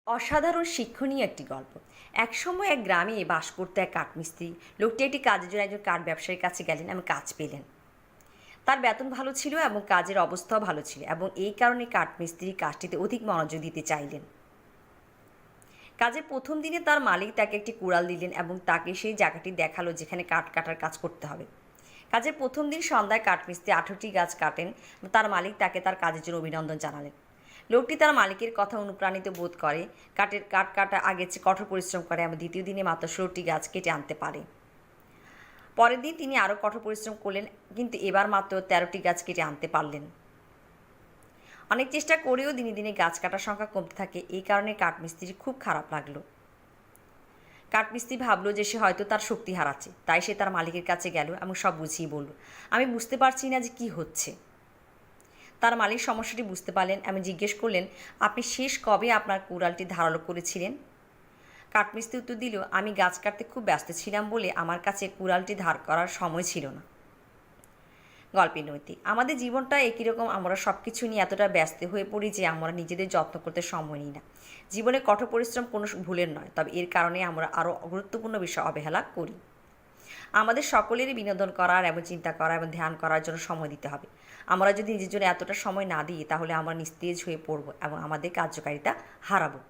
অসাধারণ শিক্ষণীয় একটি গল্প। একসময় এক গ্রামে বাস করতো এক কাঠমিস্ত্রি। লোকটি একটি কাজের জন্য একজন কাঠ ব্যবসায়ীর কাছে গেলেন এবং কাজ পেলেন। তার বেতন ভালো ছিল এবং কাজের অবস্থাও ভালো ছিল, এবং এই কারণে কাঠমিস্ত্রি কাজটিতে অধিক মনোযোগ দিতে চাইলেন। কাজের প্রথম দিনে তার মালিক তাকে একটি কুড়াল দিলেন এবং তাকে সেই জায়গাটি দেখালো যেখানে কাঠ কাটার কাজ করতে হবে। কাজের প্রথম দিন সন্ধ্যায় কাঠমিস্ত্রি 18টি গাছ কাটেন। তার মালিক তাকে তার কাজের জন্য অভিনন্দন জানালেন। লোকটি তার মালিকের কথা অনুপ্রাণিত বোধ করে, কাঠ কাটা আগের চেয়ে কঠোর পরিশ্রম করে এবং দ্বিতীয় দিনে মাত্র 16টি গাছ কেটে আনতে পারে। পরের দিন তিনি আরও কঠোর পরিশ্রম করলেন, কিন্তু এবার মাত্র 13টি গাছ কেটে আনতে পারলেন। অনেক চেষ্টা করেও দিনে দিনে গাছ কাটার সংখ্যা কমতে থাকে। এই কারণে কাঠমিস্ত্রির খুব খারাপ লাগলো। কাঠমিস্ত্রি ভাবলো যে সে হয়তো তার শক্তি হারাচ্ছে, তাই সে তার মালিকের কাছে গেল এবং সব বুঝিয়ে বলল, আমি বুঝতে পারছি না যে কী হচ্ছে। তার মালিক সমস্যাটি বুঝতে পারলেন এবং জিজ্ঞেস করলেন, আপনি শেষ কবে আপনার কুড়ালটি ধারালো করেছিলেন? কাঠমিস্ত্রি উত্তর দিল, আমি গাছ কাটতে খুব ব্যস্ত ছিলাম বলে আমার কাছে কুড়ালটি ধার করার সময় ছিল না। গল্পের নৈতিক, আমাদের জীবনটা একই রকম। আমরা সব কিছু নিয়ে এতটা ব্যস্ত হয়ে পড়ি যে আমরা নিজেদের যত্ন করতে সময় নিই না। জীবনে কঠোর পরিশ্রম কোনো ভুলের নয়, তবে এর কারণে আমরা আরও গুরুত্বপূর্ণ বিষয় অবহেলা করি। আমাদের সকলেরই বিনোদন করার এবং চিন্তা করা এবং ধ্যান করার জন্য সময় দিতে হবে। আমরা যদি নিজের জন্য এতটা সময় না দিই, তাহলে আমরা নিস্তেজ হয়ে পড়ব এবং আমাদের কার্যকারিতা হারাবো।